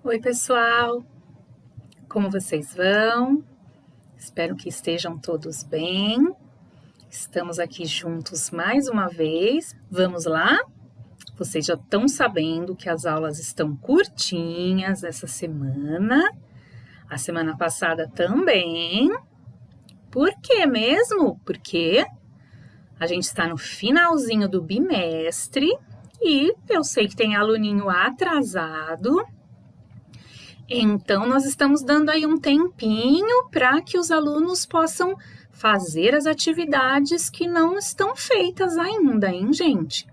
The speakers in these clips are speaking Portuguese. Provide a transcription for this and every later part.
Oi, pessoal! Como vocês vão? Espero que estejam todos bem. Estamos aqui juntos mais uma vez. Vamos lá? Vocês já estão sabendo que as aulas estão curtinhas essa semana. A semana passada também. Por quê mesmo? Porque a gente está no finalzinho do bimestre e eu sei que tem aluninho atrasado. Então, nós estamos dando aí um tempinho para que os alunos possam fazer as atividades que não estão feitas ainda, hein, gente?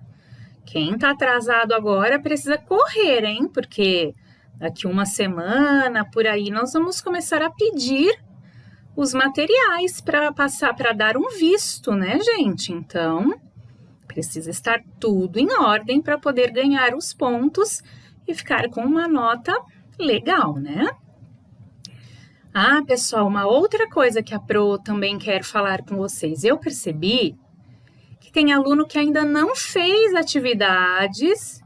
Quem está atrasado agora precisa correr, hein? Porque daqui uma semana, por aí, nós vamos começar a pedir os materiais para dar um visto, né, gente? Então, precisa estar tudo em ordem para poder ganhar os pontos e ficar com uma nota legal, né? Ah, pessoal, uma outra coisa que a Pro também quer falar com vocês. Eu percebi que tem aluno que ainda não fez atividades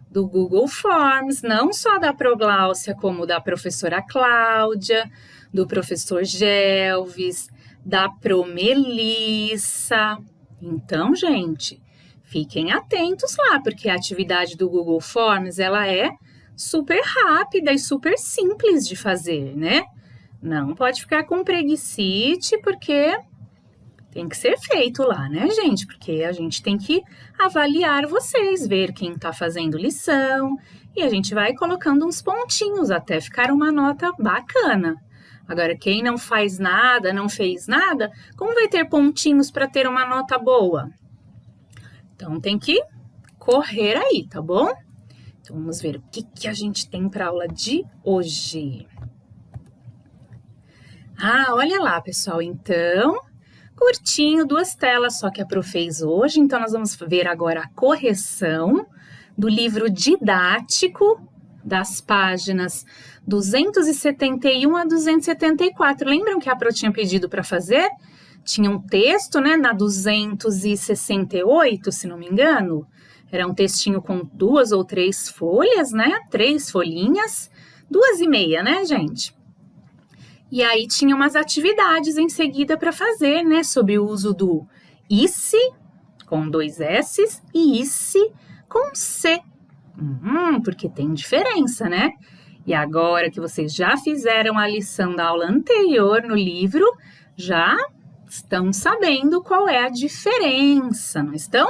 do Google Forms, não só da Progláucia, como da professora Cláudia, do professor Gelvis, da Pro Melissa. Então, gente, fiquem atentos lá, porque a atividade do Google Forms, ela é super rápida e super simples de fazer, né? Não pode ficar com preguicite, porque tem que ser feito lá, né, gente? Porque a gente tem que avaliar vocês, ver quem tá fazendo lição, e a gente vai colocando uns pontinhos até ficar uma nota bacana. Agora, quem não faz nada, não fez nada, como vai ter pontinhos para ter uma nota boa? Então, tem que correr aí, tá bom? Então, vamos ver o que a gente tem para a aula de hoje. Ah, olha lá, pessoal. Então, curtinho, 2 telas só que a Pro fez hoje. Então, nós vamos ver agora a correção do livro didático das páginas 271 a 274. Lembram que a Pro tinha pedido para fazer? Tinha um texto, né, na 268, se não me engano. Era um textinho com 2 ou 3 folhas, né? 3 folhinhas, 2,5, né, gente? E aí tinha umas atividades em seguida para fazer, né? Sobre o uso do ICE, com 2 S's, e ICE com C. Porque tem diferença, né? E agora que vocês já fizeram a lição da aula anterior no livro, já estão sabendo qual é a diferença, não estão?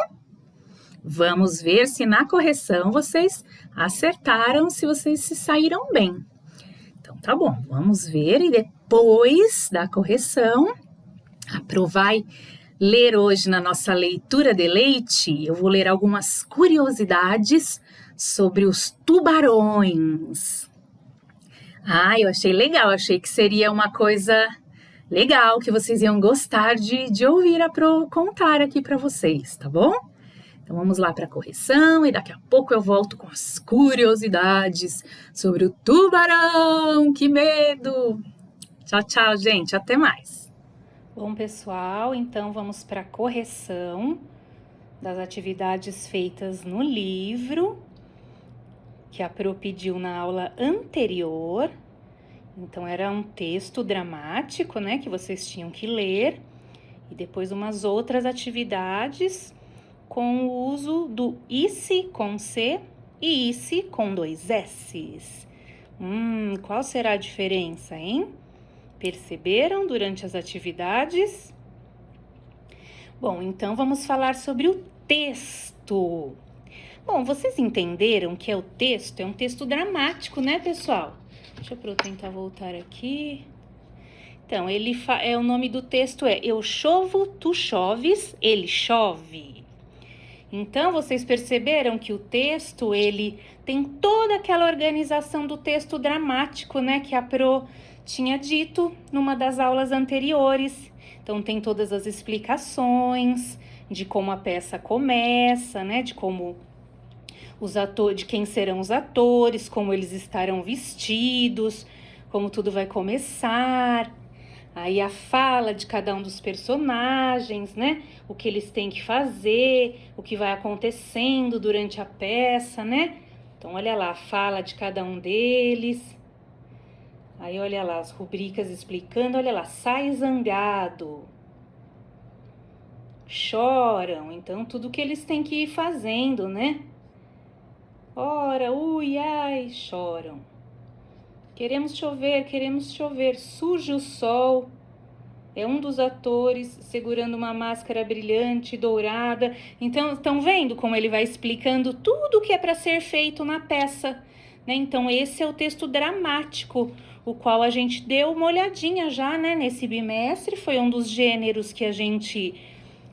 Vamos ver se na correção vocês acertaram, se vocês se saíram bem. Então, tá bom, vamos ver e depois da correção, a Pro vai ler hoje na nossa leitura de leite, eu vou ler algumas curiosidades sobre os tubarões. Ah, eu achei legal, achei que seria uma coisa legal, que vocês iam gostar de ouvir a Pro contar aqui para vocês, tá bom? Então, vamos lá para a correção e daqui a pouco eu volto com as curiosidades sobre o tubarão. Que medo! Tchau, tchau, gente. Até mais. Bom, pessoal, então vamos para a correção das atividades feitas no livro que a Pro pediu na aula anterior. Então, era um texto dramático, né, que vocês tinham que ler e depois umas outras atividades com o uso do ICE com C e ICE com 2 S's. Qual será a diferença, hein? Perceberam durante as atividades? Bom, então vamos falar sobre o texto. Bom, vocês entenderam que é o texto? É um texto dramático, né, pessoal? Deixa eu tentar voltar aqui. Então, o nome do texto é Eu chovo, tu choves, ele chove. Então, vocês perceberam que o texto, ele tem toda aquela organização do texto dramático, né? Que a Pro tinha dito numa das aulas anteriores. Então, tem todas as explicações de como a peça começa, né? De como de quem serão os atores, como eles estarão vestidos, como tudo vai começar. Aí a fala de cada um dos personagens, né? O que eles têm que fazer, o que vai acontecendo durante a peça, né? Então, olha lá, fala de cada um deles. Aí, olha lá, as rubricas explicando. Olha lá, sai zangado. Choram. Então, tudo que eles têm que ir fazendo, né? Ora, ui, ai, choram. Queremos chover. Surge o sol. É um dos atores segurando uma máscara brilhante, dourada. Então, estão vendo como ele vai explicando tudo o que é para ser feito na peça, né? Então, esse é o texto dramático, o qual a gente deu uma olhadinha já, né, nesse bimestre. Foi um dos gêneros que a gente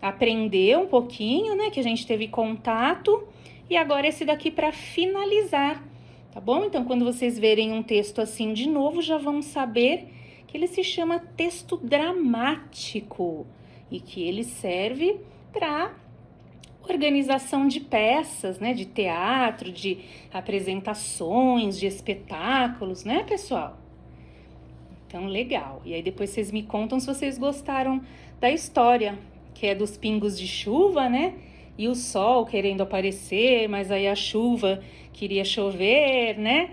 aprendeu um pouquinho, né, que a gente teve contato. E agora esse daqui para finalizar, tá bom? Então, quando vocês verem um texto assim de novo, já vão saber que ele se chama texto dramático e que ele serve para organização de peças, né, de teatro, de apresentações, de espetáculos, né, pessoal? Então, legal. E aí depois vocês me contam se vocês gostaram da história, que é dos pingos de chuva, né? E o sol querendo aparecer, mas aí a chuva queria chover, né?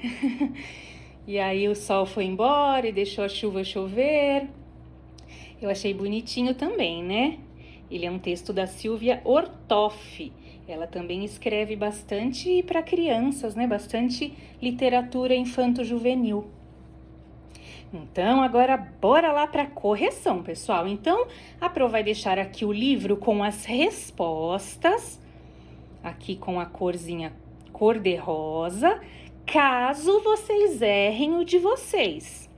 E aí o sol foi embora e deixou a chuva chover. Eu achei bonitinho também, né? Ele é um texto da Silvia Ortoff. Ela também escreve bastante para crianças, né? Bastante literatura infanto-juvenil. Então, agora bora lá para a correção, pessoal. Então, a Pro vai deixar aqui o livro com as respostas, aqui com a corzinha cor-de-rosa, caso vocês errem o de vocês.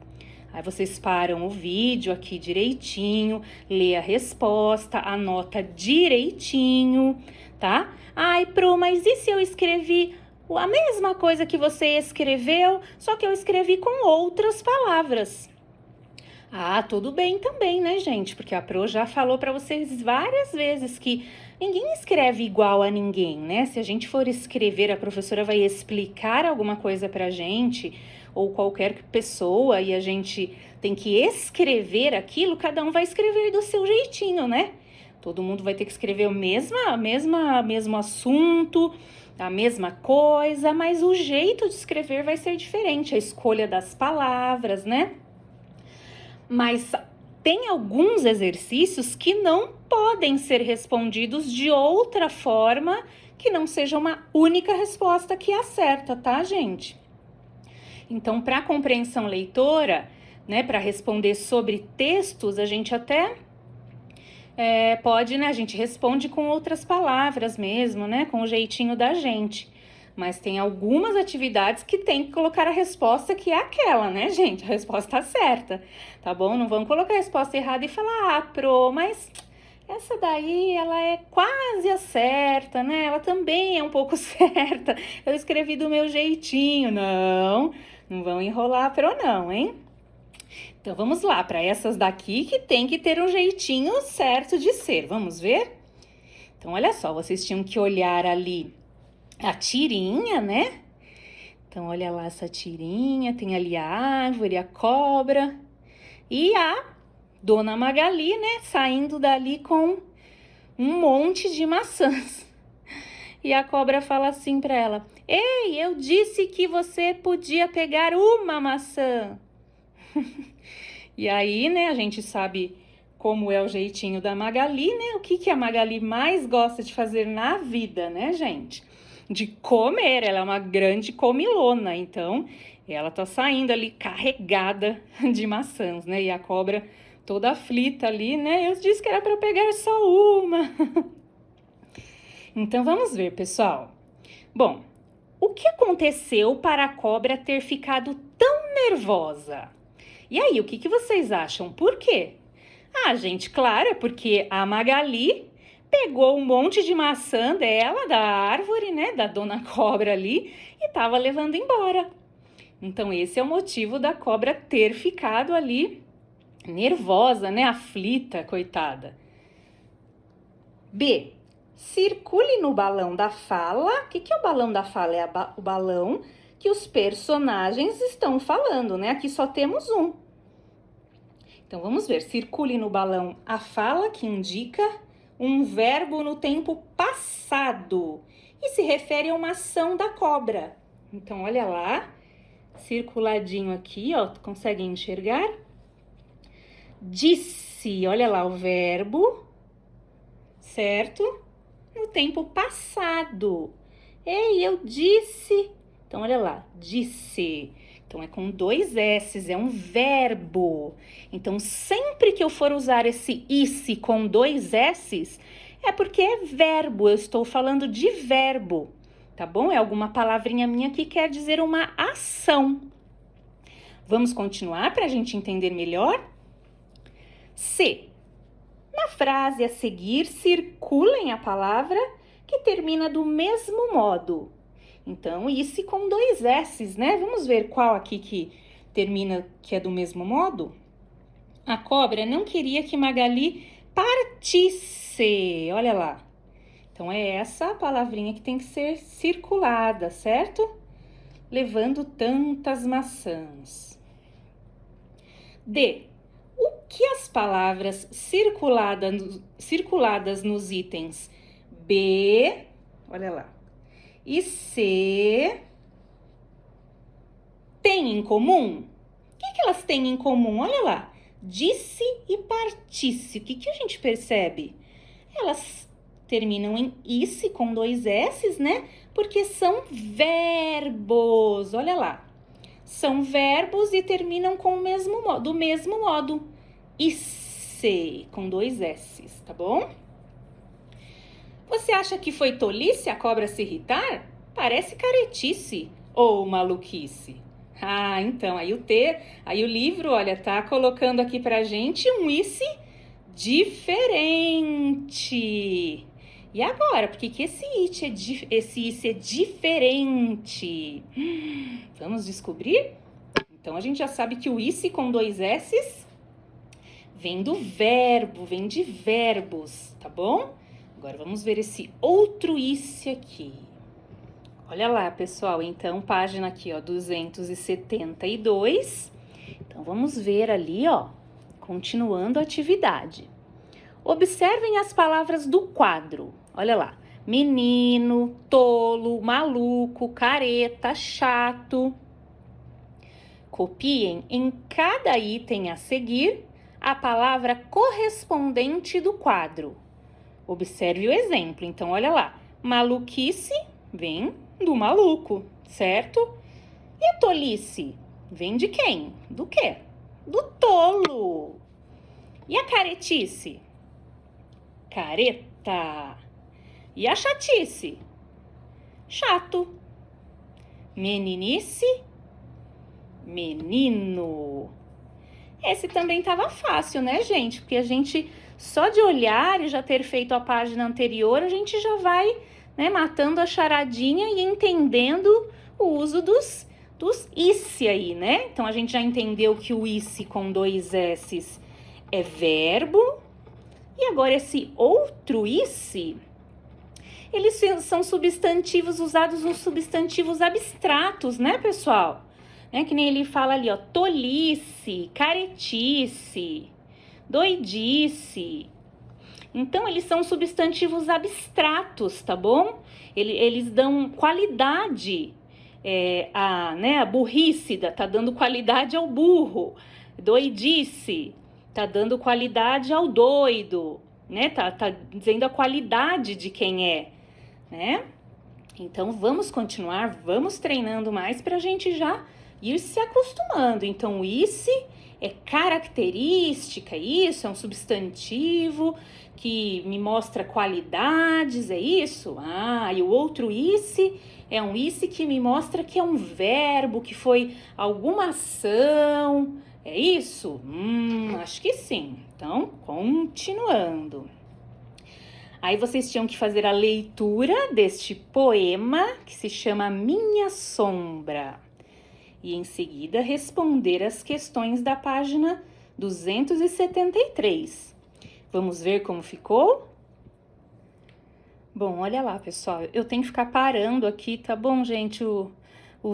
Aí vocês param o vídeo aqui direitinho, lê a resposta, anota direitinho, tá? Ai, Pro, mas e se eu escrevi a mesma coisa que você escreveu, só que eu escrevi com outras palavras? Ah, tudo bem também, né, gente? Porque a Pro já falou para vocês várias vezes que ninguém escreve igual a ninguém, né? Se a gente for escrever, a professora vai explicar alguma coisa pra gente, ou qualquer pessoa, e a gente tem que escrever aquilo, cada um vai escrever do seu jeitinho, né? Todo mundo vai ter que escrever o mesmo assunto, a mesma coisa, mas o jeito de escrever vai ser diferente, a escolha das palavras, né? Mas tem alguns exercícios que não podem ser respondidos de outra forma que não seja uma única resposta que acerta, tá, gente? Então, para compreensão leitora, né, para responder sobre textos, a gente até pode, né, a gente responde com outras palavras mesmo, né, com o jeitinho da gente. Mas tem algumas atividades que tem que colocar a resposta que é aquela, né, gente? A resposta certa, tá bom? Não vamos colocar a resposta errada e falar, Pro, mas essa daí, ela é quase a certa, né? Ela também é um pouco certa. Eu escrevi do meu jeitinho. Não vão enrolar a Pro não, hein? Então, vamos lá, para essas daqui que tem que ter um jeitinho certo de ser. Vamos ver? Então, olha só, vocês tinham que olhar ali a tirinha, né? Então, olha lá essa tirinha, tem ali a árvore, a cobra e a Dona Magali, né? Saindo dali com um monte de maçãs. E a cobra fala assim para ela: Ei, eu disse que você podia pegar uma maçã. E aí, né, a gente sabe como é o jeitinho da Magali, né? O que a Magali mais gosta de fazer na vida, né, gente? De comer, ela é uma grande comilona, então ela tá saindo ali carregada de maçãs, né? E a cobra toda aflita ali, né? Eu disse que era para pegar só uma. Então vamos ver, pessoal. Bom, o que aconteceu para a cobra ter ficado tão nervosa? E aí, o que vocês acham? Por quê? Ah, gente, claro, é porque a Magali pegou um monte de maçã dela, da árvore, né, da dona cobra ali, e tava levando embora. Então, esse é o motivo da cobra ter ficado ali nervosa, né, aflita, coitada. B. Circule no balão da fala. O que é o balão da fala? É o balão que os personagens estão falando, né? Aqui só temos um. Então, vamos ver. Circule no balão a fala que indica um verbo no tempo passado e se refere a uma ação da cobra. Então, olha lá, circuladinho aqui, ó, conseguem enxergar? Disse, olha lá o verbo, certo? No tempo passado. Ei, eu disse. Então, olha lá, disse. Então, é com 2 S's, é um verbo. Então, sempre que eu for usar esse isse com 2 S's, é porque é verbo, eu estou falando de verbo, tá bom? É alguma palavrinha minha que quer dizer uma ação. Vamos continuar para a gente entender melhor? Se. Na frase a seguir, circulem a palavra que termina do mesmo modo. Então, esse com 2 S's, né? Vamos ver qual aqui que termina, que é do mesmo modo? A cobra não queria que Magali partisse. Olha lá. Então, é essa a palavrinha que tem que ser circulada, certo? Levando tantas maçãs. D. O que as palavras circuladas nos itens B, olha lá, e C têm em comum? O que elas têm em comum? Olha lá, disse e partisse. O que a gente percebe? Elas terminam em isse com 2 S's, né? Porque são verbos, olha lá. São verbos e terminam com do mesmo modo. Isse, com 2 S's, tá bom? Você acha que foi tolice a cobra se irritar? Parece caretice ou maluquice. Ah, então, aí o livro, olha, tá colocando aqui pra gente um isse diferente. E agora, por que esse isse é diferente? Vamos descobrir? Então, a gente já sabe que o isse com 2 S's vem do verbo, vem de verbos, tá bom? Agora, vamos ver esse outro isse aqui. Olha lá, pessoal, então, página aqui, ó, 272. Então, vamos ver ali, ó, continuando a atividade. Observem as palavras do quadro. Olha lá, menino, tolo, maluco, careta, chato. Copiem em cada item a seguir a palavra correspondente do quadro. Observe o exemplo. Então, olha lá. Maluquice vem do maluco, certo? E a tolice vem de quem? Do quê? Do tolo. E a caretice? Careta. E a chatice? Chato. Meninice? Menino. Esse também estava fácil, né, gente? Porque a gente, só de olhar e já ter feito a página anterior, a gente já vai, né, matando a charadinha e entendendo o uso dos isse aí, né? Então, a gente já entendeu que o isse com 2 S's é verbo. E agora, esse outro isse, eles são substantivos usados nos substantivos abstratos, né, pessoal? Né, que nem ele fala ali, ó, tolice, caretice, doidice. Então, eles são substantivos abstratos, tá bom? Eles dão qualidade a burrice, tá dando qualidade ao burro. Doidice, tá dando qualidade ao doido, né? Tá dizendo a qualidade de quem é, né? Então, vamos continuar, vamos treinando mais pra gente já ir se acostumando. Então, o isse é característica, isso é um substantivo que me mostra qualidades, é isso? Ah, e o outro isse é um isse que me mostra que é um verbo, que foi alguma ação, é isso? Acho que sim. Então, continuando. Aí vocês tinham que fazer a leitura deste poema que se chama Minha Sombra. E em seguida responder as questões da página 273. Vamos ver como ficou? Bom, olha lá, pessoal. Eu tenho que ficar parando aqui, tá bom, gente? O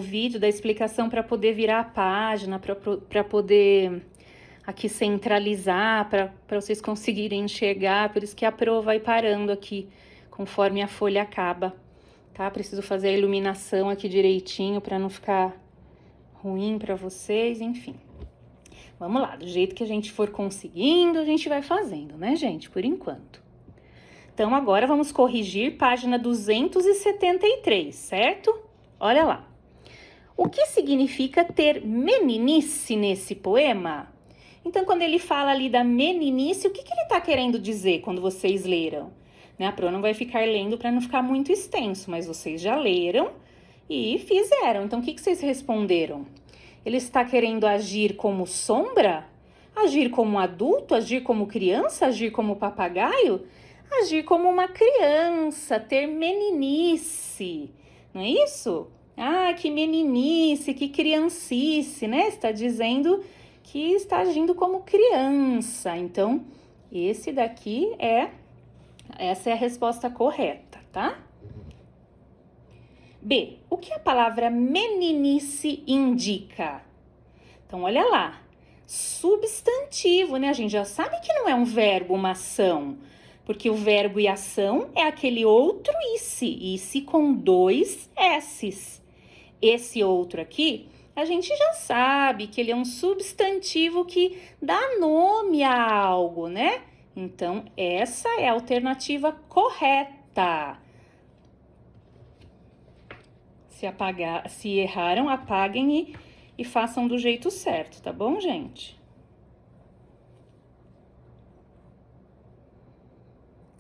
vídeo da explicação para poder virar a página, para poder aqui centralizar, para vocês conseguirem enxergar. Por isso que a prova vai parando aqui, conforme a folha acaba. tá? Preciso fazer a iluminação aqui direitinho para não ficar ruim para vocês, enfim. Vamos lá, do jeito que a gente for conseguindo, a gente vai fazendo, né, gente? Por enquanto. Então, agora vamos corrigir página 273, certo? Olha lá. O que significa ter meninice nesse poema? Então, quando ele fala ali da meninice, o que ele está querendo dizer quando vocês leram? Né? A Pro não vai ficar lendo para não ficar muito extenso, mas vocês já leram e fizeram. Então, o que vocês responderam? Ele está querendo agir como sombra? Agir como adulto? Agir como criança? Agir como papagaio? Agir como uma criança, ter meninice, não é isso? Ah, que meninice, que criancice, né? Está dizendo que está agindo como criança. Então, essa é a resposta correta, tá? B, o que a palavra meninice indica? Então, olha lá, substantivo, né? A gente já sabe que não é um verbo, uma ação, porque o verbo e ação é aquele outro ice com 2 s's. Esse outro aqui, a gente já sabe que ele é um substantivo que dá nome a algo, né? Então, essa é a alternativa correta. Se erraram, apaguem e façam do jeito certo, tá bom, gente?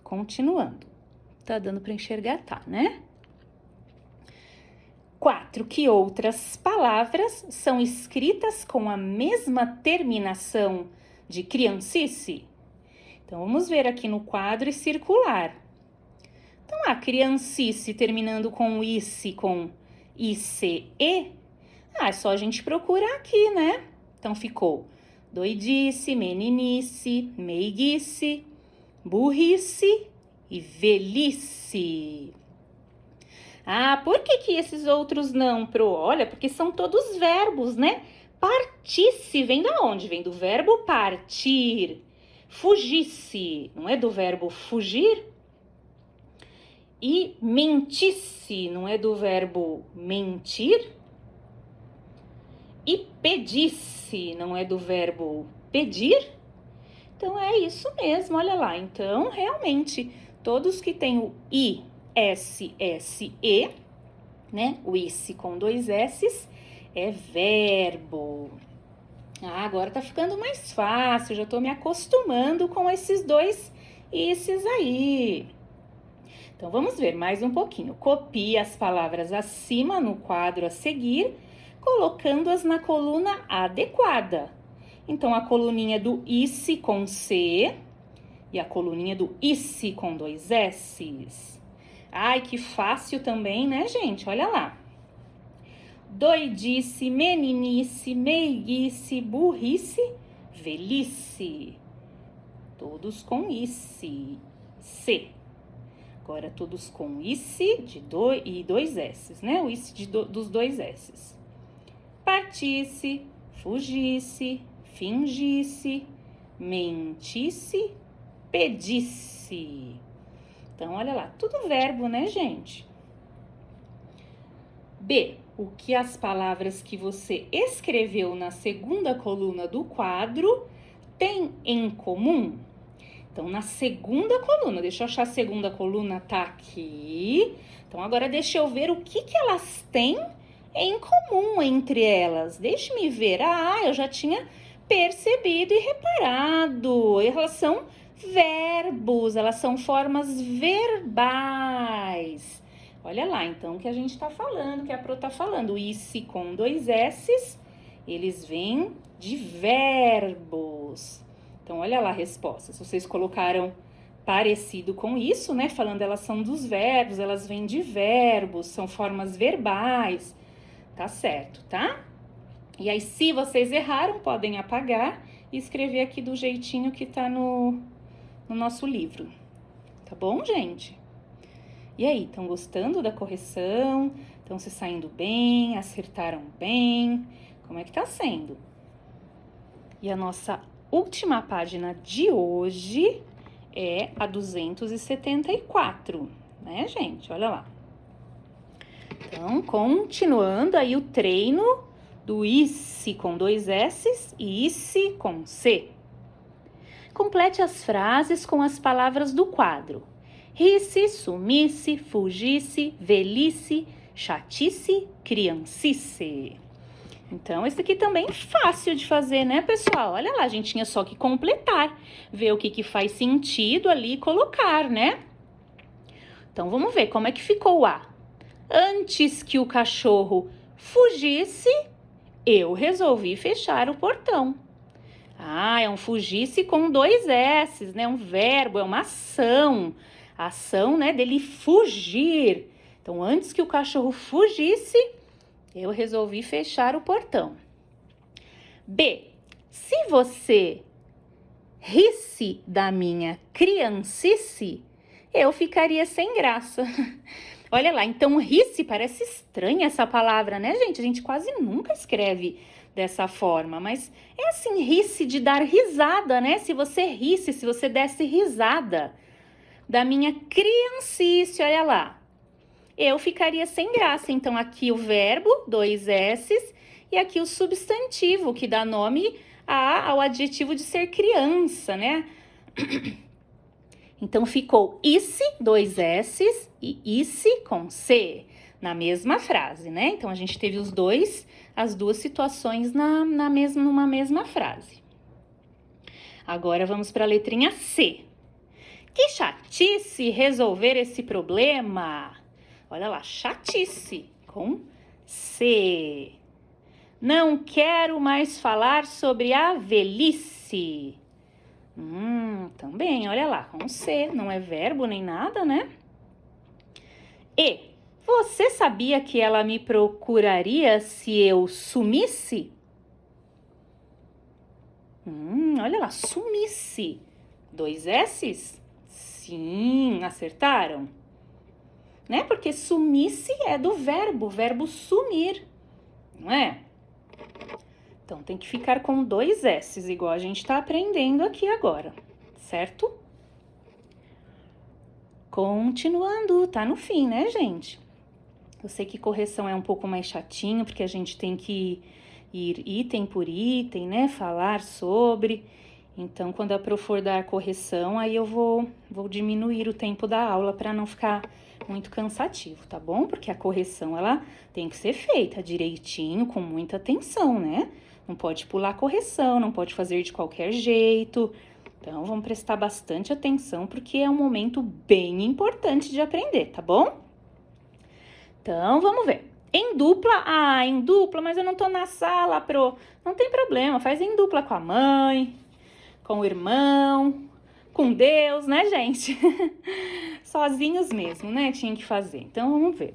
Continuando. Tá dando para enxergar, tá, né? 4. Que outras palavras são escritas com a mesma terminação de criancice? Então, vamos ver aqui no quadro e circular. Então, a criancice terminando com ice, com ice, é só a gente procurar aqui, né? Então, ficou doidice, meninice, meiguice, burrice e velhice. Ah, por que esses outros não, Pro? Olha, porque são todos verbos, né? Partisse vem da onde? Vem do verbo partir. Fugisse, não é do verbo fugir? E mentisse, não é do verbo mentir? E pedisse, não é do verbo pedir? Então, é isso mesmo, olha lá. Então, realmente, todos que têm o I, S, S, E, né? O ISE com 2 S's é verbo. Ah, agora tá ficando mais fácil, já tô me acostumando com esses 2 ISEs aí. Então, vamos ver mais um pouquinho. Copie as palavras acima no quadro a seguir, colocando-as na coluna adequada. Então, a coluninha do ISE com C e a coluninha do ISE com 2 S's. Ai, que fácil também, né, gente? Olha lá. Doidice, meninice, meiguice, burrice, velhice. Todos com ice, C. Agora, todos com ice e 2 S's, né? O ice dos 2 S's. Partisse, fugisse, fingisse, mentisse, pedisse. Então, olha lá, tudo verbo, né, gente? B, o que as palavras que você escreveu na segunda coluna do quadro têm em comum? Então, na segunda coluna, deixa eu achar a segunda coluna, tá aqui. Então, agora deixa eu ver o que elas têm em comum entre elas. Deixe-me ver. Ah, eu já tinha percebido e reparado. Elas são verbos, elas são formas verbais. Olha lá, então, o que a gente tá falando, que a Pro tá falando. O ISE com 2 S's, eles vêm de verbos. Então, olha lá a resposta. Se vocês colocaram parecido com isso, né? Falando elas são dos verbos, elas vêm de verbos, são formas verbais. Tá certo, tá? E aí, se vocês erraram, podem apagar e escrever aqui do jeitinho que tá no nosso livro. Tá bom, gente? E aí, estão gostando da correção? Estão se saindo bem? Acertaram bem? Como é que tá sendo? E a nossa última página de hoje é a 274, né, gente? Olha lá. Então, continuando aí o treino do ICE com 2 S's e ICE com C. Complete as frases com as palavras do quadro. Risse, sumisse, fugisse, velhice, chatice, criancice. Então, esse aqui também é fácil de fazer, né, pessoal? Olha lá, a gente tinha só que completar, ver o que faz sentido ali e colocar, né? Então, vamos ver como é que ficou o A. Antes que o cachorro fugisse, eu resolvi fechar o portão. Ah, é um fugisse com 2 S's, né? Um verbo, é uma ação. A ação, né, dele fugir. Então, antes que o cachorro fugisse, eu resolvi fechar o portão. B. Se você risse da minha criancice, eu ficaria sem graça. Olha lá, então risse, parece estranha essa palavra, né, gente? A gente quase nunca escreve dessa forma, mas é assim, risse de dar risada, né? Se você risse, se você desse risada da minha criancice, olha lá, eu ficaria sem graça. Então, aqui o verbo, 2 S's, e aqui o substantivo, que dá nome ao adjetivo de ser criança, né? Então, ficou ICE, 2 S's, e ICE com C, na mesma frase, né? Então, a gente teve as duas situações numa mesma frase. Agora, vamos para a letrinha C. Que chatice resolver esse problema! Olha lá, chatice, com C. Não quero mais falar sobre a velhice. Também, olha lá, com C, não é verbo nem nada, né? E, você sabia que ela me procuraria se eu sumisse? Olha lá, sumisse. 2 S's? Sim, acertaram. Né? Porque sumisse é do verbo sumir, não é? Então, tem que ficar com 2 S's, igual a gente está aprendendo aqui agora, certo? Continuando, tá no fim, né, gente? Eu sei que correção é um pouco mais chatinho, porque a gente tem que ir item por item, né? Falar sobre. Então, quando a Pro for dar correção, aí eu vou diminuir o tempo da aula para não ficar muito cansativo, tá bom? Porque a correção, ela tem que ser feita direitinho, com muita atenção, né? Não pode pular a correção, não pode fazer de qualquer jeito. Então, vamos prestar bastante atenção, porque é um momento bem importante de aprender, tá bom? Então, vamos ver. Em dupla, em dupla, mas eu não tô na sala, Pro. Não tem problema, faz em dupla com a mãe, com o irmão, com Deus, né, gente? Sozinhos mesmo, né? Tinha que fazer. Então, vamos ver.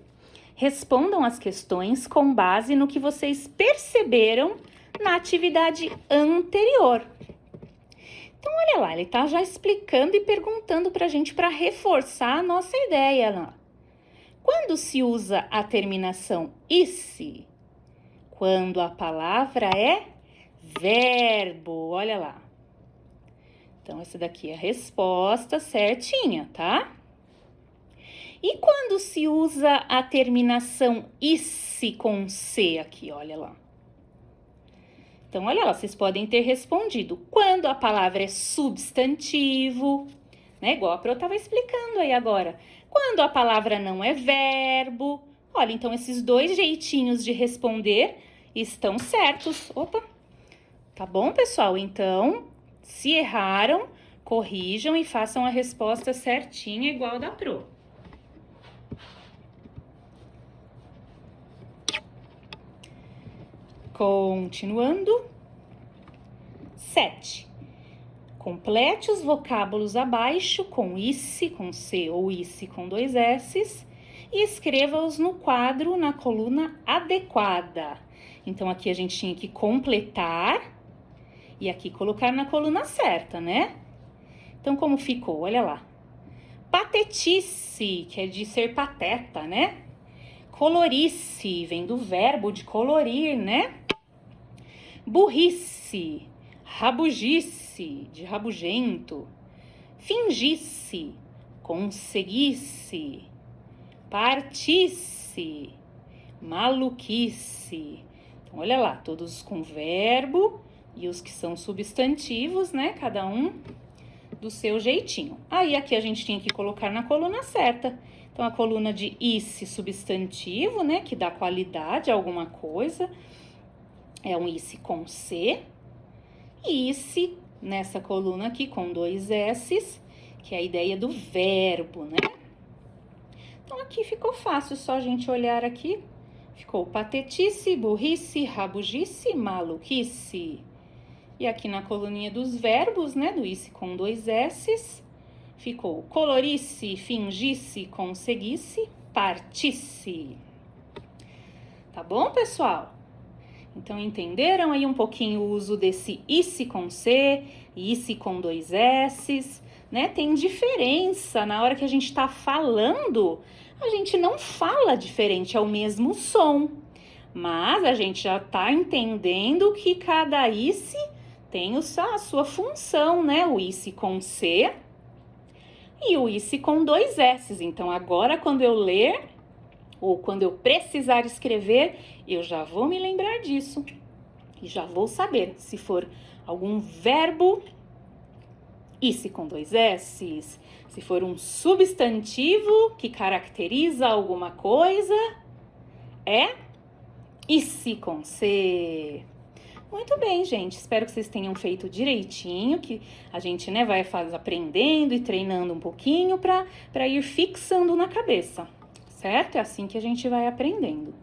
Respondam as questões com base no que vocês perceberam na atividade anterior. Então, olha lá, ele tá já explicando e perguntando pra gente para reforçar a nossa ideia lá. Quando se usa a terminação "-ice"? Quando a palavra é verbo, olha lá. Então, essa daqui é a resposta certinha, tá? E quando se usa a terminação "-ice" com C aqui, olha lá. Então, olha lá, vocês podem ter respondido. Quando a palavra é substantivo, né? Igual a Pro estava explicando aí agora. Quando a palavra não é verbo. Olha, então esses 2 jeitinhos de responder estão certos. Opa! Tá bom, pessoal? Então, se erraram, corrijam e façam a resposta certinha, igual a da Pro. Continuando. 7. Complete os vocábulos abaixo com "-ice" com C ou "-ice" com 2 S's e escreva-os no quadro na coluna adequada. Então, aqui a gente tinha que completar e aqui colocar na coluna certa, né? Então, como ficou? Olha lá. Patetice, que é de ser pateta, né? Colorice, vem do verbo de colorir, né? Burrice, rabugice, de rabugento. Fingisse, conseguisse. Partisse, maluquice. Então, olha lá, todos com verbo e os que são substantivos, né? Cada um do seu jeitinho. Aí, aqui a gente tinha que colocar na coluna certa. Então, a coluna de isse substantivo, né? Que dá qualidade a alguma coisa. É um isse com C. E isse, nessa coluna aqui, com 2 S's, que é a ideia do verbo, né? Então, aqui ficou fácil, só a gente olhar aqui. Ficou patetice, burrice, rabugice, maluquice. E aqui na coluninha dos verbos, né, do isse com 2 S's, ficou colorice, fingisse, conseguisse, partisse. Tá bom, pessoal? Então, entenderam aí um pouquinho o uso desse isse com C, isse com 2 S's, né? Tem diferença na hora que a gente tá falando, a gente não fala diferente, é o mesmo som. Mas a gente já tá entendendo que cada isse tem a sua função, né? O isse com C e o isse com 2 S's. Então, agora quando eu ler ou quando eu precisar escrever, eu já vou me lembrar disso. E já vou saber se for algum verbo, isse com 2 S's. Se for um substantivo que caracteriza alguma coisa, é isse com C. Muito bem, gente. Espero que vocês tenham feito direitinho, que a gente, né, vai aprendendo e treinando um pouquinho para ir fixando na cabeça, certo? É assim que a gente vai aprendendo.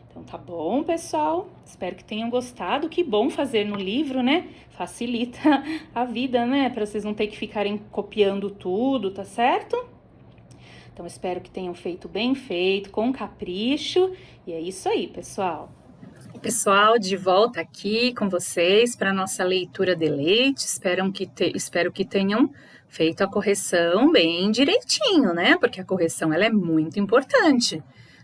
Então, tá bom, pessoal? Espero que tenham gostado. Que bom fazer no livro, né? Facilita a vida, né? Para vocês não ter que ficarem copiando tudo, tá certo? Então, espero que tenham feito bem feito, com capricho. E é isso aí, pessoal. Pessoal, de volta aqui com vocês para nossa leitura de leite. Espero que tenham feito a correção bem direitinho, né? Porque a correção ela é muito importante.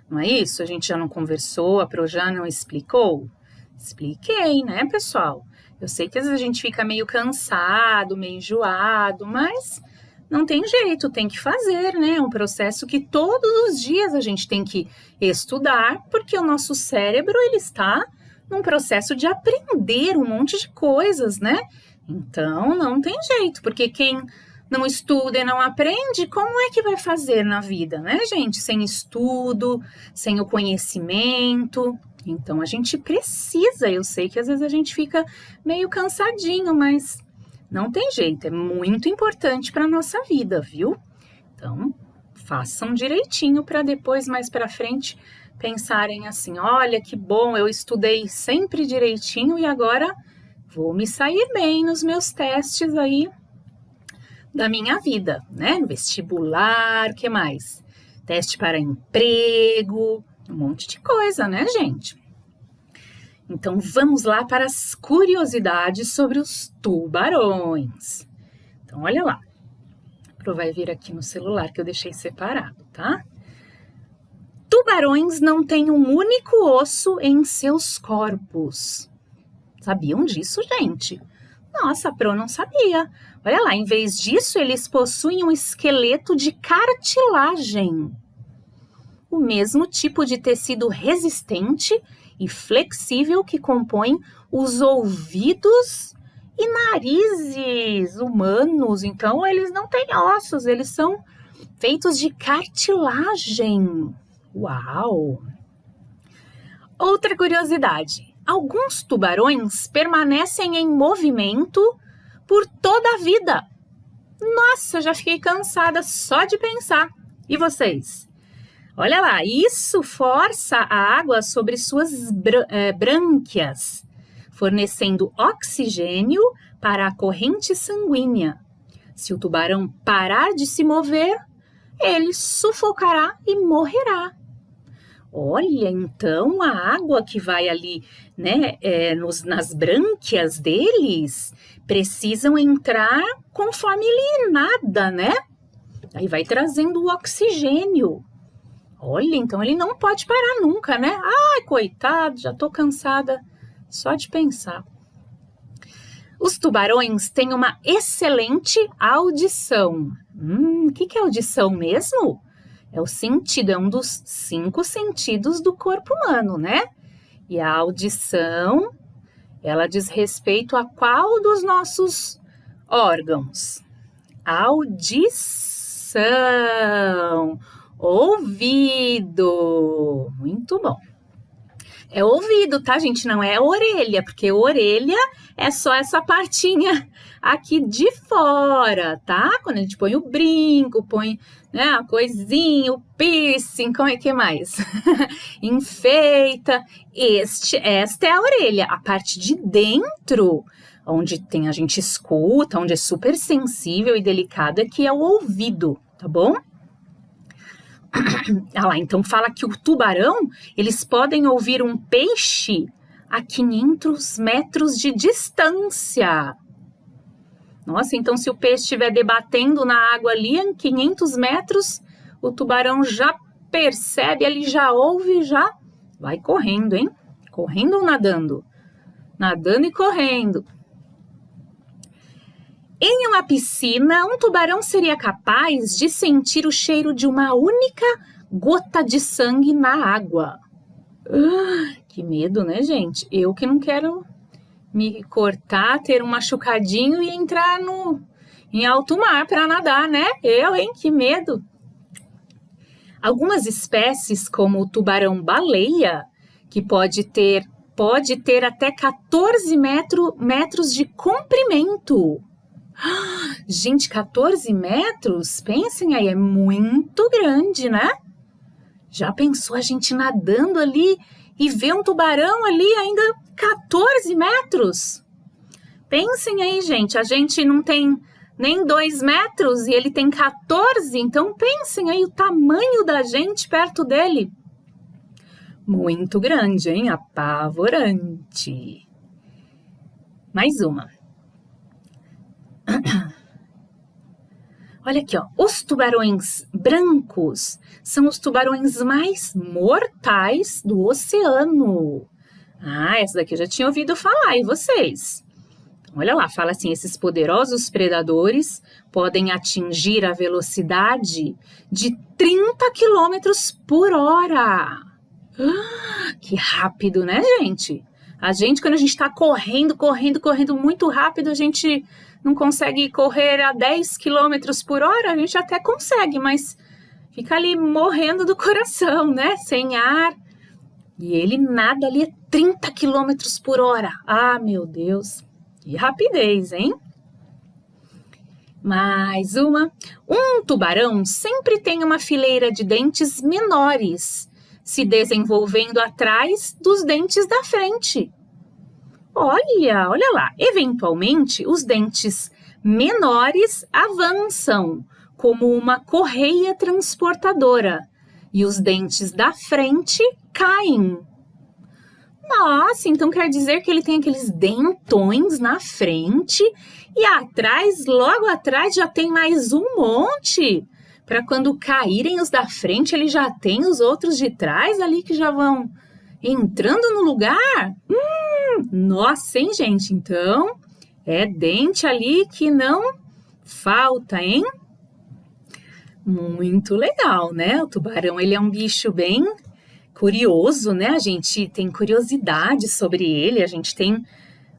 Não é isso? A gente já não conversou, a Pro já não explicou? Expliquei, né, pessoal? Eu sei que às vezes a gente fica meio cansado, meio enjoado, mas não tem jeito, tem que fazer, né? É um processo que todos os dias a gente tem que estudar, porque o nosso cérebro, ele está num processo de aprender um monte de coisas, né? Então, não tem jeito, porque quem não estuda e não aprende, como é que vai fazer na vida, né, gente? Sem estudo, sem o conhecimento. Então, a gente precisa, eu sei que às vezes a gente fica meio cansadinho, mas não tem jeito, é muito importante para a nossa vida, viu? Então, façam direitinho para depois, mais para frente, pensarem assim, olha que bom, eu estudei sempre direitinho e agora vou me sair bem nos meus testes aí da minha vida, né? No vestibular, o que mais? Teste para emprego, um monte de coisa, né, gente? Então, vamos lá para as curiosidades sobre os tubarões. Então, olha lá. Vai vir aqui no celular que eu deixei separado, tá? Tubarões não têm um único osso em seus corpos. Sabiam disso, gente? Nossa, a Pro não sabia. Olha lá, em vez disso, eles possuem um esqueleto de cartilagem. O mesmo tipo de tecido resistente e flexível que compõe os ouvidos e narizes humanos. Então, eles não têm ossos, eles são feitos de cartilagem. Uau! Outra curiosidade. Alguns tubarões permanecem em movimento por toda a vida. Nossa, já fiquei cansada só de pensar. E vocês? Olha lá, isso força a água sobre suas brânquias, fornecendo oxigênio para a corrente sanguínea. Se o tubarão parar de se mover, ele sufocará e morrerá. Olha, então a água que vai ali, né, nas brânquias deles, precisam entrar conforme ele nada, né? Aí vai trazendo o oxigênio. Olha, então ele não pode parar nunca, né? Ai, coitado, já tô cansada só de pensar. Os tubarões têm uma excelente audição. O que é audição mesmo? É o sentido, é um dos 5 sentidos do corpo humano, né? E a audição, ela diz respeito a qual dos nossos órgãos? Audição, ouvido, muito bom. É ouvido, tá, gente? Não é orelha, porque orelha é só essa partinha aqui de fora, tá? Quando a gente põe o brinco, põe, né, a coisinha, o piercing, como é que mais? Enfeita. Esta é a orelha. A parte de dentro, onde a gente escuta, onde é super sensível e delicado, é que é o ouvido, tá bom? Ah lá, então fala que o tubarão, eles podem ouvir um peixe a 500 metros de distância. Nossa, então se o peixe estiver debatendo na água ali em 500 metros, o tubarão já percebe, ele já ouve, já vai correndo, hein? Correndo ou nadando? Nadando e correndo. Em uma piscina, um tubarão seria capaz de sentir o cheiro de uma única gota de sangue na água. Que medo, né, gente? Eu que não quero me cortar, ter um machucadinho e entrar em alto mar para nadar, né? Eu, hein? Que medo. Algumas espécies, como o tubarão-baleia, que pode ter até 14 metros de comprimento. Gente, 14 metros? Pensem aí, é muito grande, né? Já pensou a gente nadando ali e ver um tubarão ali ainda 14 metros? Pensem aí, gente, a gente não tem nem 2 metros e ele tem 14, então pensem aí o tamanho da gente perto dele. Muito grande, hein? Apavorante. Mais uma. Olha aqui, ó. Os tubarões brancos são os tubarões mais mortais do oceano. Ah, essa daqui eu já tinha ouvido falar, e vocês? Olha lá, fala assim, esses poderosos predadores podem atingir a velocidade de 30 quilômetros por hora. Que rápido, né, gente? A gente, quando a gente está correndo muito rápido, a gente não consegue correr a 10 quilômetros por hora, a gente até consegue, mas fica ali morrendo do coração, né? Sem ar. E ele nada ali a 30 quilômetros por hora. Ah, meu Deus. Que rapidez, hein? Mais uma. Um tubarão sempre tem uma fileira de dentes menores, se desenvolvendo atrás dos dentes da frente. Olha lá. Eventualmente, os dentes menores avançam como uma correia transportadora e os dentes da frente caem. Nossa, então quer dizer que ele tem aqueles dentões na frente e atrás, logo atrás, já tem mais um monte. Para quando caírem os da frente, ele já tem os outros de trás ali que já vão entrando no lugar. Nossa, hein, gente? Então, é dente ali que não falta, hein? Muito legal, né? O tubarão, ele é um bicho bem curioso, né? A gente tem curiosidade sobre ele, a gente tem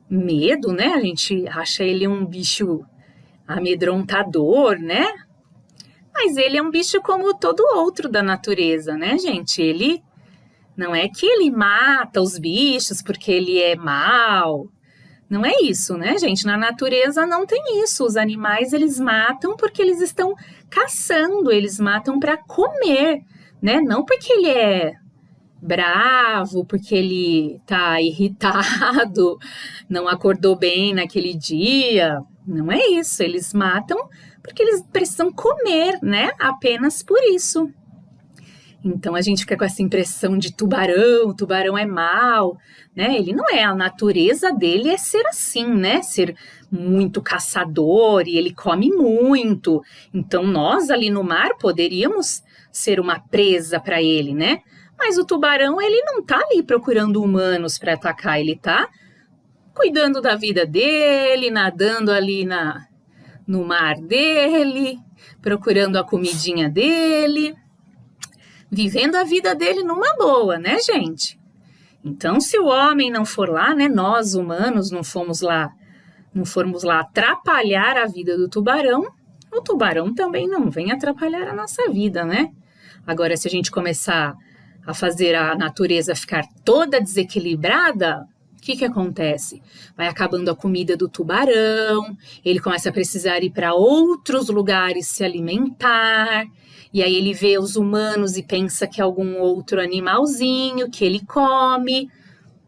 medo, né? A gente acha ele um bicho amedrontador, né? Mas ele é um bicho como todo outro da natureza, né, gente? Ele não é que ele mata os bichos porque ele é mau. Não é isso, né, gente? Na natureza não tem isso. Os animais, eles matam porque eles estão caçando, eles matam para comer, né? Não porque ele é bravo, porque ele tá irritado, não acordou bem naquele dia. Não é isso, eles matam porque eles precisam comer, né? Apenas por isso. Então a gente fica com essa impressão de tubarão, o tubarão é mau, né? Ele não é, a natureza dele é ser assim, né? Ser muito caçador e ele come muito. Então nós ali no mar poderíamos ser uma presa para ele, né? Mas o tubarão, ele não tá ali procurando humanos para atacar, ele tá cuidando da vida dele, nadando ali no mar dele, procurando a comidinha dele. vivendo a vida dele numa boa, né, gente? Então, se o homem não for lá, né, nós humanos não formos lá atrapalhar a vida do tubarão, o tubarão também não vem atrapalhar a nossa vida, né? Agora, se a gente começar a fazer a natureza ficar toda desequilibrada, o que acontece? Vai acabando a comida do tubarão, ele começa a precisar ir para outros lugares se alimentar, e aí ele vê os humanos e pensa que é algum outro animalzinho que ele come,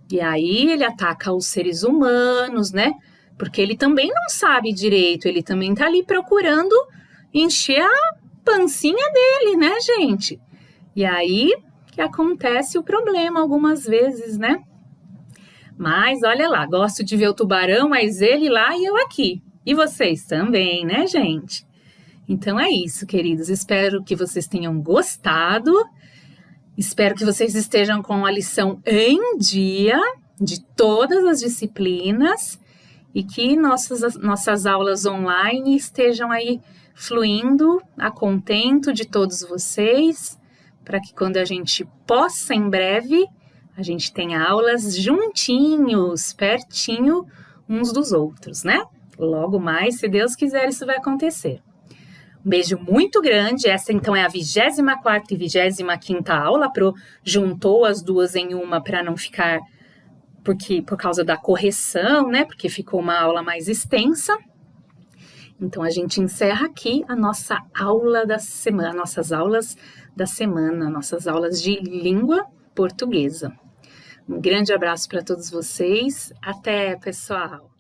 e aí ele ataca os seres humanos, né? Porque ele também não sabe direito, ele também tá ali procurando encher a pancinha dele, né, gente? E aí que acontece o problema algumas vezes, né? Mas olha lá, gosto de ver o tubarão, mas ele lá e eu aqui. E vocês também, né, gente? Então é isso, queridos. Espero que vocês tenham gostado. Espero que vocês estejam com a lição em dia de todas as disciplinas e que nossas aulas online estejam aí fluindo a contento de todos vocês, para que quando a gente possa em breve, a gente tenha aulas juntinhos, pertinho uns dos outros, né? Logo mais, se Deus quiser, isso vai acontecer. Um beijo muito grande. Essa então é a 24ª e 25ª aula, juntou as duas em uma para não ficar, por causa da correção, né? Porque ficou uma aula mais extensa. Então a gente encerra aqui a nossa aula da semana, nossas aulas da semana, nossas aulas de língua portuguesa. Um grande abraço para todos vocês. Até, pessoal!